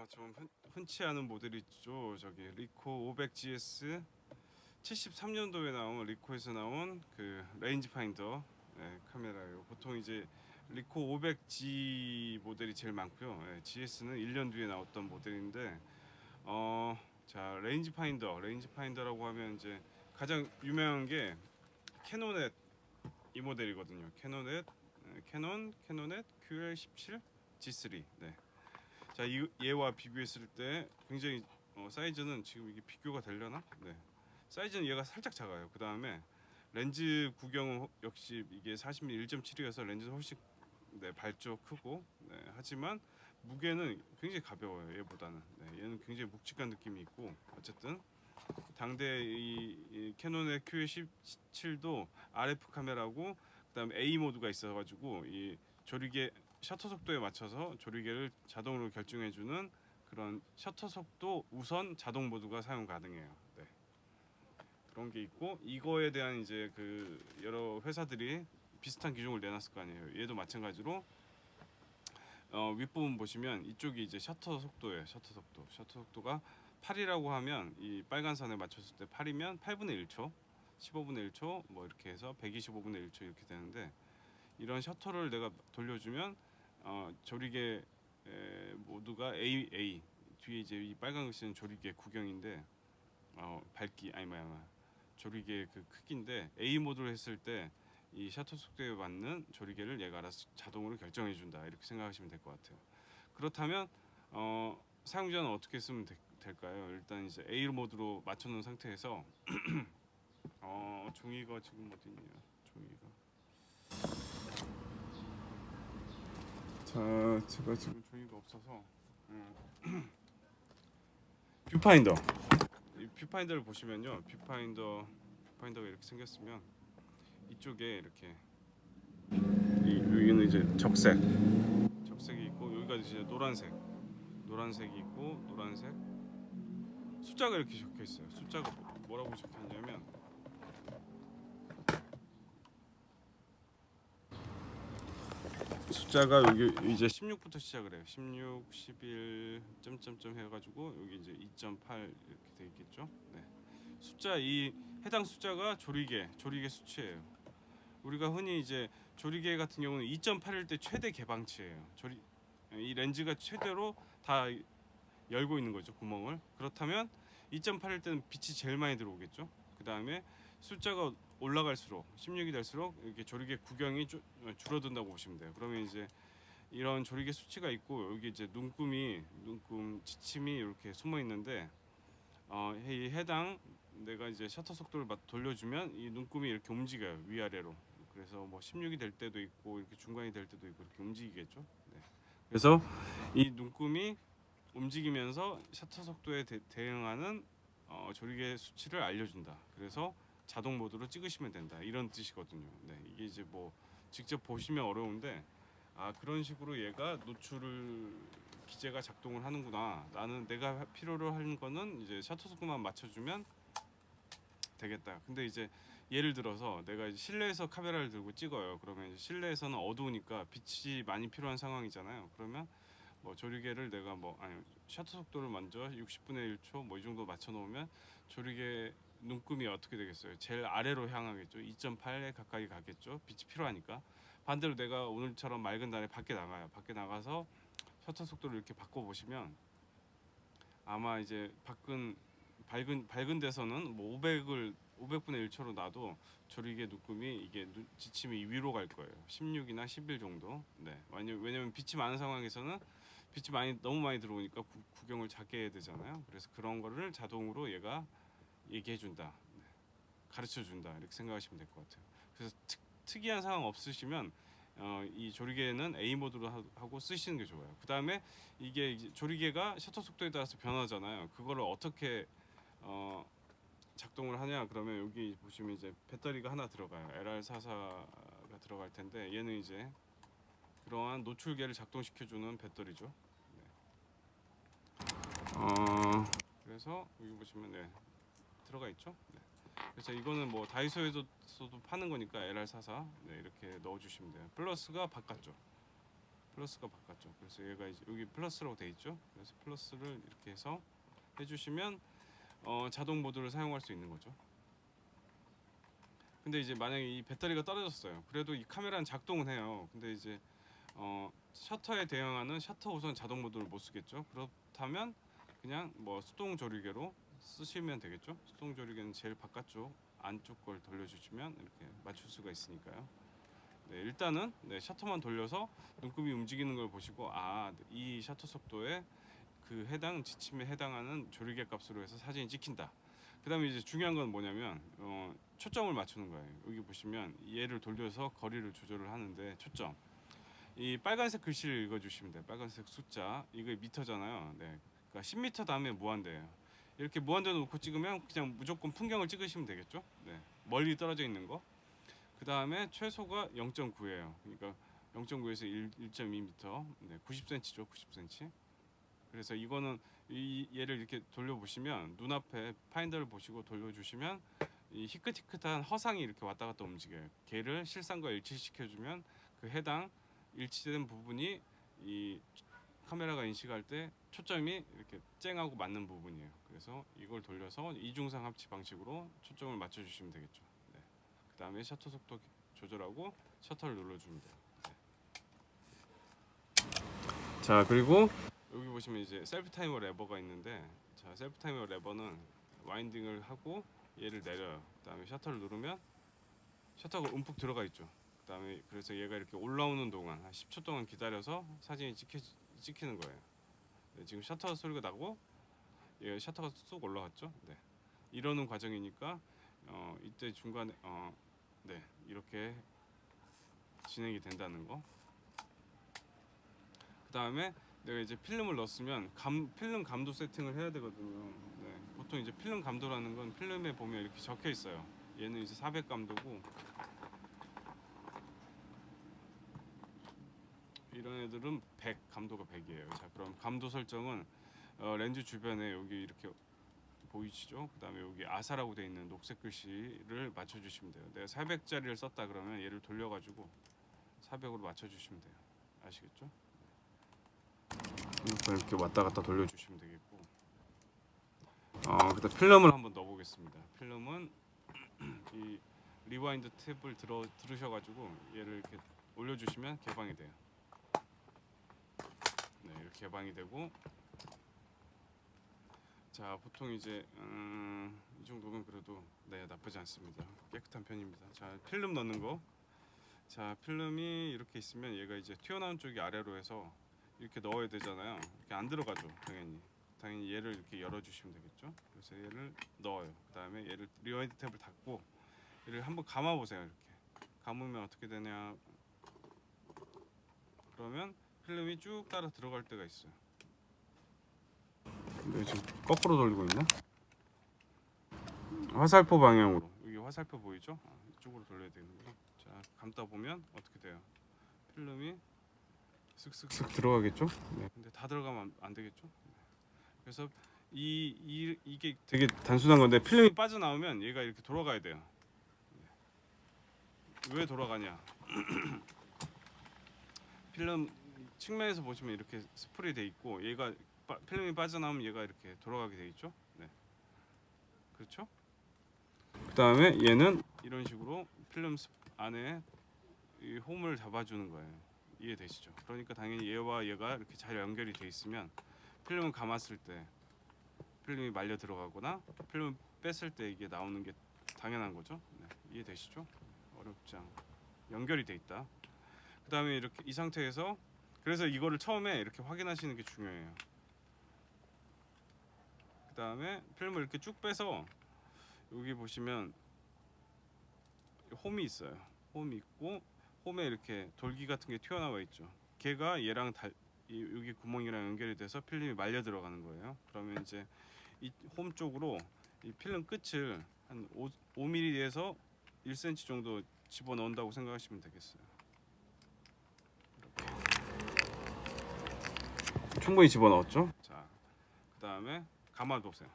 좀 흔치 않은 모델이 있죠. 저기 리코 500GS 73년도에 나온 리코에서 나온 그 레인지 파인더 카메라예요. 보통 이제 리코 500G 모델이 제일 많고요. GS는 1년 뒤에 나왔던 모델인데 자 레인지 파인더라고 하면 이제 가장 유명한 게 캐노넷 이 모델이거든요. 캐논넷 QL17 G3. 네. 자, 얘와 비교했을 때 굉장히 사이즈는 지금 이게 비교가 되려나? 네. 사이즈는 얘가 살짝 작아요. 그 다음에 렌즈 구경은 역시 이게 40mm 1.7이어서 렌즈는 훨씬 발조 크고 하지만 무게는 굉장히 가벼워요. 얘보다는. 얘는 굉장히 묵직한 느낌이 있고 어쨌든 당대 이 캐논의 QA17도 RF 카메라고 그다음에 A 모드가 있어가지고 이 조리개 셔터 속도에 맞춰서 조리개를 자동으로 결정해주는 그런 셔터 속도 우선 자동 모드가 사용 가능해요. 그런 게 있고 이거에 대한 이제 그 여러 회사들이 비슷한 기종을 내놨을 거 아니에요. 얘도 마찬가지로 윗부분 보시면 이쪽이 이제 셔터 속도예요. 셔터 속도가 8이라고 하면 이 빨간 선에 맞췄을 때 8이면 8분의 1초, 15분의 1초 뭐 이렇게 해서 125분의 1초 이렇게 되는데 이런 셔터를 내가 돌려주면 조리개 모두가 A 뒤에 이제 이 빨간 글씨는 조리개 구경인데 밝기 아니 뭐야 조리개 그 크기인데 A 모드로 했을 때 이 셔터 속도에 맞는 조리개를 얘가 알아서 자동으로 결정해 준다 이렇게 생각하시면 될 것 같아요. 그렇다면 사용자는 어떻게 쓰면 될까요? 일단 이제 A 모드로 맞춰놓은 상태에서 종이가 지금 어디 있냐 종이가 자 제가 지금 종이가 없어서 뷰파인더 이 뷰파인더를 보시면요 뷰파인더가 이렇게 생겼으면 이쪽에 이렇게 여기는 이제 적색이 있고 여기가 이제 노란색이 있고 노란색 숫자가 이렇게 적혀 있어요. 숫자가 뭐라고 적혀 있냐면 숫자가 여기 이제 16부터 시작을 해요. 16, 11 점점점 해가지고 여기 이제 2.8 이렇게 돼 있겠죠. 네. 숫자 이 해당 숫자가 조리개 수치예요. 우리가 흔히 이제 조리개 같은 경우는 2.8일 때 최대 개방치예요. 이 렌즈가 최대로 다 열고 있는 거죠, 구멍을. 그렇다면 2.8일 때는 빛이 제일 많이 들어오겠죠. 그 다음에 숫자가 올라갈수록 16이 될수록 이렇게 조리개 구경이 줄어든다고 보시면 돼요. 그러면 이제 이런 조리개 수치가 있고 여기 이제 눈금 지침이 이렇게 숨어 있는데 이 해당 내가 이제 셔터 속도를 돌려주면 이 눈금이 이렇게 움직여요, 위아래로. 그래서 뭐 16이 될 때도 있고 이렇게 중간이 될 때도 있고 이렇게 움직이겠죠. 네. 그래서 이 눈금이 움직이면서 셔터 속도에 대응하는 조리개 수치를 알려준다. 그래서 자동 모드로 찍으시면 된다. 이런 뜻이거든요. 네, 이게 이제 뭐 직접 보시면 어려운데 그런 식으로 얘가 노출을 기제가 작동을 하는구나. 나는 내가 필요로 하는 거는 이제 셔터 속도만 맞춰주면 되겠다. 근데 이제 예를 들어서 내가 이제 실내에서 카메라를 들고 찍어요. 그러면 이제 실내에서는 어두우니까 빛이 많이 필요한 상황이잖아요. 그러면 뭐 조리개를 내가 셔터 속도를 먼저 60분의 1초 뭐 이 정도 맞춰 놓으면 조리개 눈금이 어떻게 되겠어요? 제일 아래로 향하겠죠. 2.8에 가까이 가겠죠. 빛이 필요하니까. 반대로 내가 오늘처럼 맑은 날에 밖에 나가요. 밖에 나가서 셔터 속도를 이렇게 바꿔 보시면 아마 이제 밝은 데서는 뭐 500분의 1초로 놔도 조리개 눈금이 이게 지침이 위로 갈 거예요. 16이나 11 정도. 네. 왜냐면 빛이 많은 상황에서는 빛이 너무 많이 들어오니까 구경을 작게 해야 되잖아요. 그래서 그런 거를 자동으로 얘가 얘기해 준다. 네. 가르쳐 준다. 이렇게 생각하시면 될 것 같아요. 그래서 특이한 상황 없으시면 이 조리개는 A 모드로 하고 쓰시는 게 좋아요. 그 다음에 이게 이제 조리개가 셔터 속도에 따라서 변하잖아요. 그거를 어떻게 작동을 하냐 그러면 여기 보시면 이제 배터리가 하나 들어가요. LR44가 들어갈 텐데 얘는 이제 그러한 노출계를 작동시켜주는 배터리죠. 네. 그래서 여기 보시면 들어가 있죠. 네. 그래서 이거는 뭐 다이소에서도 파는 거니까 LR44 이렇게 넣어주시면 돼요. 플러스가 바깥쪽. 플러스가 바꿨죠. 그래서 얘가 이제 여기 플러스라고 돼 있죠. 그래서 플러스를 이렇게 해서 해주시면 자동 모드를 사용할 수 있는 거죠. 근데 이제 만약에 이 배터리가 떨어졌어요. 그래도 이 카메라는 작동은 해요. 근데 이제 셔터에 대응하는 셔터 우선 자동 모드를 못 쓰겠죠. 그렇다면 그냥 뭐 수동 조리개로 쓰시면 되겠죠. 수동 조리개는 제일 바깥쪽 안쪽 걸 돌려주시면 이렇게 맞출 수가 있으니까요. 네, 일단은 네, 셔터만 돌려서 눈금이 움직이는 걸 보시고 이 셔터 속도에 그 해당 지침에 해당하는 조리개 값으로 해서 사진이 찍힌다. 그다음에 이제 중요한 건 뭐냐면 초점을 맞추는 거예요. 여기 보시면 얘를 돌려서 거리를 조절을 하는데 초점. 이 빨간색 글씨를 읽어주시면 돼요. 빨간색 숫자. 이거 미터잖아요. 네, 그러니까 10m 다음에 무한대예요. 이렇게 무한대로 놓고 찍으면 그냥 무조건 풍경을 찍으시면 되겠죠. 네, 멀리 떨어져 있는 거. 그 다음에 최소가 0.9예요. 그러니까 0.9에서 1.2m, 네, 90cm죠. 90cm. 그래서 이거는 얘를 이렇게 돌려보시면 눈앞에 파인더를 보시고 돌려주시면 이 희끗희끗한 허상이 이렇게 왔다 갔다 움직여요. 걔를 실상과 일치시켜주면 그 해당 일치된 부분이 이 카메라가 인식할 때 초점이 이렇게 쨍하고 맞는 부분이에요. 그래서 이걸 돌려서 이중상 합치 방식으로 초점을 맞춰주시면 되겠죠. 네. 그 다음에 셔터 속도 조절하고 셔터를 눌러주면 돼요. 네. 자, 그리고 여기 보시면 이제 셀프 타이머 레버가 있는데, 자, 셀프 타이머 레버는 와인딩을 하고 얘를 내려요. 그 다음에 셔터를 누르면 셔터가 움푹 들어가 있죠. 그 다음에 그래서 얘가 이렇게 올라오는 동안 한 10초 동안 기다려서 사진이 찍히는 거예요. 네, 지금 셔터 소리가 나고 얘 셔터가 쑥 올라갔죠. 네. 이러는 과정이니까 이때 중간에 네, 이렇게 진행이 된다는 거. 그 다음에 내가 이제 필름을 넣었으면 필름 감도 세팅을 해야 되거든요. 네, 보통 이제 필름 감도라는 건 필름에 보면 이렇게 적혀 있어요. 얘는 이제 400 감도고 이런 애들은 100 감도가 100이에요. 자, 그럼 감도 설정은 렌즈 주변에 여기 이렇게 보이시죠? 그 다음에 여기 아사라고 되어 있는 녹색 글씨를 맞춰주시면 돼요. 내가 400짜리를 썼다 그러면 얘를 돌려가지고 400으로 맞춰주시면 돼요. 아시겠죠? 이렇게 왔다 갔다 돌려주시면 되겠고, 그다음 필름을 한번 넣어보겠습니다. 필름은 이 리와인드 탭을 들으셔가지고 얘를 이렇게 올려주시면 개방이 돼요. 네, 이렇게 개방이 되고, 자, 보통 이제 이 정도면 그래도 네, 나쁘지 않습니다. 깨끗한 편입니다. 자, 필름 넣는 거. 자, 필름이 이렇게 있으면 얘가 이제 튀어나온 쪽이 아래로 해서 이렇게 넣어야 되잖아요. 이렇게 안 들어가죠, 당연히 얘를 이렇게 열어주시면 되겠죠. 그래서 얘를 넣어요. 그 다음에 얘를 리와이드 탭을 닫고 얘를 한번 감아보세요. 이렇게 감으면 어떻게 되냐? 그러면 필름이 쭉 따라 들어갈 때가 있어요. 근데 지금 거꾸로 돌리고 있나? 화살표 방향으로. 여기 화살표 보이죠? 이쪽으로 돌려야 되는데. 자, 감다 보면 어떻게 돼요? 필름이 슥슥슥 들어가겠죠? 네. 근데 다 들어가면 안 되겠죠? 네. 그래서 이게 되게 단순한 건데 필름이 빠져나오면 얘가 이렇게 돌아가야 돼요. 네. 왜 돌아가냐? 필름 측면에서 보시면 이렇게 스프레이 돼 있고 얘가 필름이 빠져나오면 얘가 이렇게 돌아가게 돼 있죠? 네. 그렇죠? 그 다음에 얘는 이런 식으로 필름 안에 이 홈을 잡아주는 거예요. 이해되시죠? 그러니까 당연히 얘와 얘가 이렇게 잘 연결이 돼 있으면 필름을 감았을 때 필름이 말려 들어가거나 필름 뺐을 때 이게 나오는 게 당연한 거죠. 네, 이해되시죠? 어렵지 않고 연결이 돼 있다. 그 다음에 이렇게 이 상태에서 그래서 이거를 처음에 이렇게 확인하시는 게 중요해요. 그 다음에 필름을 이렇게 쭉 빼서 여기 보시면 홈이 있어요. 홈이 있고 홈에 이렇게 돌기 같은 게 튀어나와 있죠. 걔가 얘랑 여기 구멍이랑 연결이 돼서 필름이 말려 들어가는 거예요. 그러면 이제 이 홈 쪽으로 이 필름 끝을 한 5mm에서 1cm 정도 집어 넣는다고 생각하시면 되겠어요. 이렇게. 충분히 집어 넣었죠. 자, 그 다음에 감아 보세요.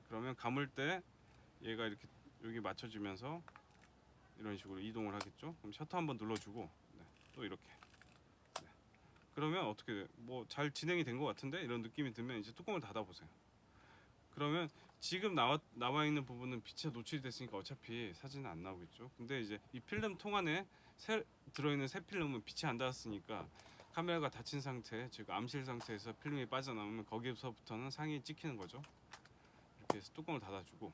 그러면 감을 때 얘가 이렇게 여기 맞춰지면서 이런 식으로 이동을 하겠죠. 그럼 셔터 한번 눌러주고 네, 또 이렇게 그러면 어떻게 돼요? 뭐 잘 진행이 된 것 같은데 이런 느낌이 들면 이제 뚜껑을 닫아 보세요. 그러면 지금 나와 있는 부분은 빛에 노출이 됐으니까 어차피 사진은 안 나오겠죠. 근데 이제 이 필름 통 안에 들어있는 새 필름은 빛이 안 닿았으니까 카메라가 닫힌 상태, 즉 암실 상태에서 필름이 빠져나오면 거기서부터는 상이 찍히는 거죠. 이렇게 해서 뚜껑을 닫아주고,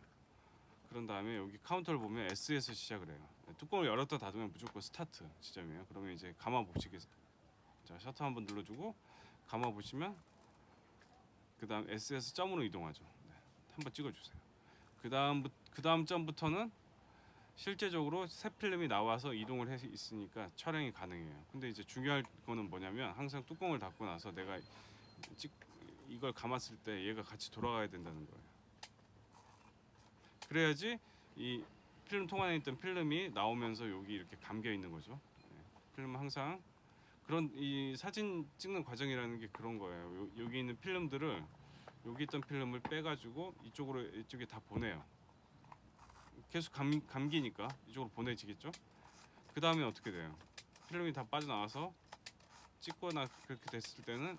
그런 다음에 여기 카운터를 보면 S에서 시작을 해요. 뚜껑을 열었다 닫으면 무조건 스타트 지점이에요. 그러면 이제 감아 보시겠어요. 자, 셔터 한번 눌러주고 감아 보시면 그 다음 S에서 점으로 이동하죠. 네, 한번 찍어주세요. 그 다음 점부터는 실제적으로 새 필름이 나와서 이동을 해 있으니까 촬영이 가능해요. 근데 이제 중요한 거는 뭐냐면 항상 뚜껑을 닫고 나서 내가 이걸 감았을 때 얘가 같이 돌아가야 된다는 거예요. 그래야지 이 필름 통 안에 있던 필름이 나오면서 여기 이렇게 감겨 있는 거죠. 네, 필름은 항상 그런 이 사진 찍는 과정이라는 게 그런 거예요. 여기 있는 필름들을 여기 있던 필름을 빼가지고 이쪽에 다 보내요. 계속 감기니까 이쪽으로 보내지겠죠. 그 다음에 어떻게 돼요? 필름이 다 빠져나와서 찍거나 그렇게 됐을 때는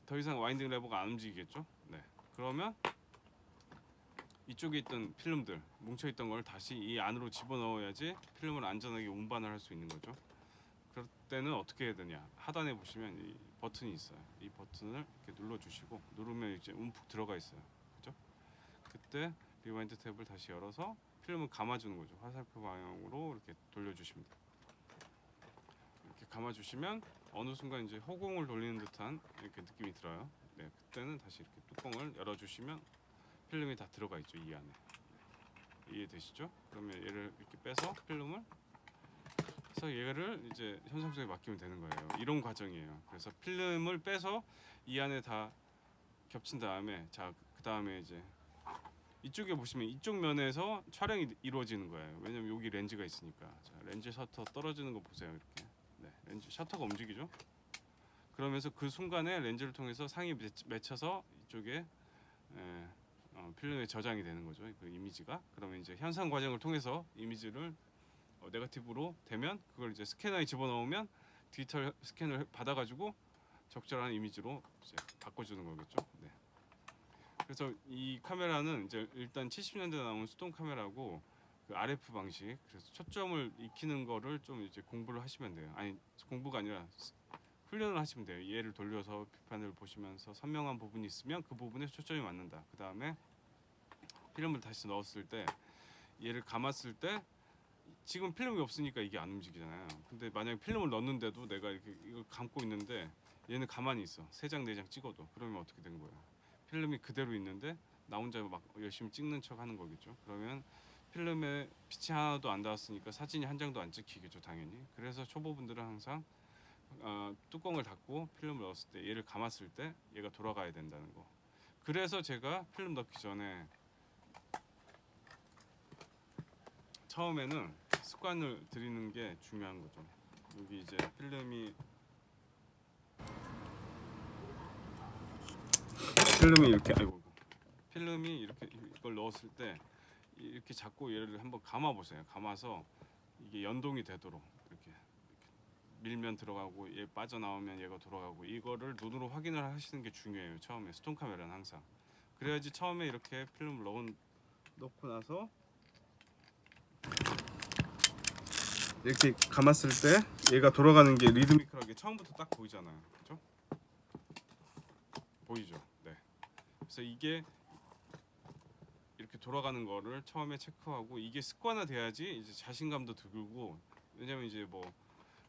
더 이상 와인딩 레버가 안 움직이겠죠. 네. 그러면 이쪽에 있던 필름들 뭉쳐있던 걸 다시 이 안으로 집어넣어야지 필름을 안전하게 운반을 할 수 있는 거죠. 그럴 때는 어떻게 해야 되냐? 하단에 보시면 이 버튼이 있어요. 이 버튼을 이렇게 눌러주시고 누르면 이제 움푹 들어가 있어요. 그죠? 그때 리와인드 탭을 다시 열어서 필름을 감아주는 거죠. 화살표 방향으로 이렇게 돌려주시면 돼요. 이렇게 감아주시면 어느 순간 이제 허공을 돌리는 듯한 이렇게 느낌이 들어요. 네, 그때는 다시 이렇게 뚜껑을 열어주시면 필름이 다 들어가 있죠, 이 안에. 네, 이해되시죠? 그러면 얘를 이렇게 빼서 필름을 그래서 얘를 이제 현상소에 맡기면 되는 거예요. 이런 과정이에요. 그래서 필름을 빼서 이 안에 다 겹친 다음에 그 다음에 이제 이쪽에 보시면 이쪽 면에서 촬영이 이루어지는 거예요. 왜냐면 여기 렌즈가 있으니까. 자, 렌즈 셔터 떨어지는 거 보세요. 이렇게. 네, 렌즈 셔터가 움직이죠. 그러면서 그 순간에 렌즈를 통해서 상이 맺혀서 이쪽에 필름에 저장이 되는 거죠. 그 이미지가. 그러면 이제 현상 과정을 통해서 이미지를 네거티브로 되면 그걸 이제 스캐너에 집어넣으면 디지털 스캔을 받아가지고 적절한 이미지로 이제 바꿔주는 거겠죠. 네. 그래서 이 카메라는 이제 일단 70년대 나온 수동 카메라고 그 RF 방식, 그래서 초점을 익히는 거를 좀 이제 공부를 하시면 돼요. 아니 공부가 아니라 훈련을 하시면 돼요. 얘를 돌려서 비판을 보시면서 선명한 부분이 있으면 그 부분에 초점이 맞는다. 그 다음에 필름을 다시 넣었을 때 얘를 감았을 때 지금 필름이 없으니까 이게 안 움직이잖아요. 근데 만약에 필름을 넣는데도 내가 이렇게 이걸 감고 있는데 얘는 가만히 있어. 3장 4장 찍어도 그러면 어떻게 된 거예요? 필름이 그대로 있는데 나 혼자 막 열심히 찍는 척 하는 거겠죠. 그러면 필름에 빛이 하나도 안 닿았으니까 사진이 한 장도 안 찍히겠죠, 당연히. 그래서 초보분들은 항상 뚜껑을 닫고 필름을 넣었을 때 얘를 감았을 때 얘가 돌아가야 된다는 거. 그래서 제가 필름 넣기 전에 처음에는 습관을 들이는 게 중요한 거죠. 여기 이제 필름이 이렇게 필름이 이렇게 이걸 넣었을 때 이렇게 잡고 얘를 한번 감아 보세요. 감아서 이게 연동이 되도록 이렇게 밀면 들어가고 얘 빠져나오면 얘가 돌아가고 이거를 눈으로 확인을 하시는 게 중요해요. 처음에 스톤 카메라는 항상. 그래야지 처음에 이렇게 필름을 넣고 나서 이렇게 감았을 때 얘가 돌아가는 게 리드미컬하게 처음부터 딱 보이잖아요. 그렇죠? 보이죠? 네. 그래서 이게 이렇게 돌아가는 거를 처음에 체크하고 이게 습관화돼야지 이제 자신감도 들고, 왜냐면 이제 뭐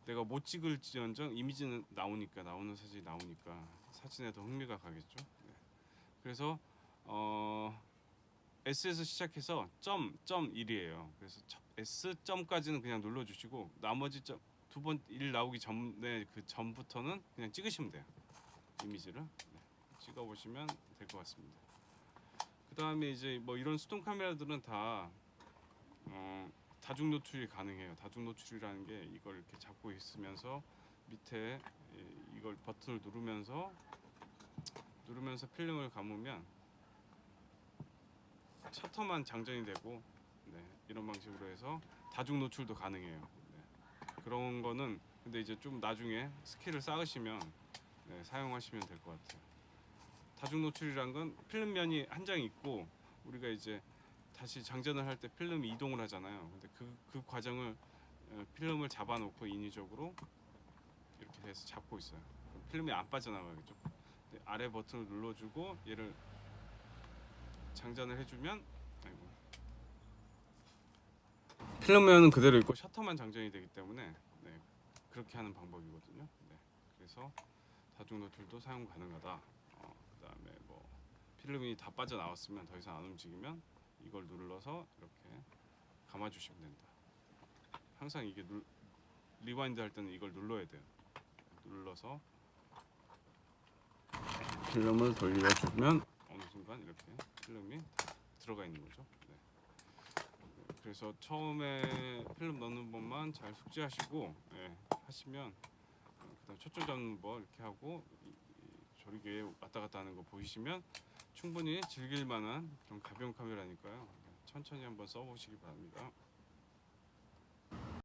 내가 못 찍을지언정 이미지는 나오는 사진이 나오니까 사진에 더 흥미가 가겠죠. 네. 그래서 S에서 시작해서 점 1이에요. 그래서 S 점까지는 그냥 눌러주시고 나머지 두 번 1 나오기 전에 그 전부터는 그냥 찍으시면 돼요. 이미지를 찍어 보시면 될 것 같습니다. 그 다음에 이제 뭐 이런 수동 카메라들은 다 다중 노출이 가능해요. 다중 노출이라는 게 이걸 이렇게 잡고 있으면서 밑에 이걸 버튼을 누르면서 필름을 감으면 셔터만 장전이 되고, 네, 이런 방식으로 해서 다중 노출도 가능해요. 네. 그런 거는 근데 이제 좀 나중에 스킬을 쌓으시면 네, 사용하시면 될 것 같아요. 다중 노출이란 건 필름면이 한 장 있고 우리가 이제 다시 장전을 할 때 필름이 이동을 하잖아요. 근데 그 과정을 필름을 잡아놓고 인위적으로 이렇게 해서 잡고 있어요. 그럼 필름이 안 빠져나가겠죠. 근데 아래 버튼을 눌러주고 얘를 장전을 해주면 아이고. 필름면은 그대로 있고 셔터만 장전이 되기 때문에 네, 그렇게 하는 방법이거든요. 네, 그래서 다중 노출도 사용 가능하다. 그다음에 뭐 필름이 다 빠져나왔으면 더 이상 안 움직이면 이걸 눌러서 이렇게 감아주시면 된다. 항상 이게 리와인드 할 때는 이걸 눌러야 돼요. 눌러서 필름을 돌려주면 어느 순간 이렇게 필름이 다 들어가 있는 거죠. 네. 그래서 처음에 필름 넣는 법만 잘 숙지하시고 하시면 그다음 초점 잡는 법 이렇게 하고 조리개에 왔다 갔다 하는 거 보이시면 충분히 즐길 만한 그런 가벼운 카메라니까요. 천천히 한번 써보시기 바랍니다.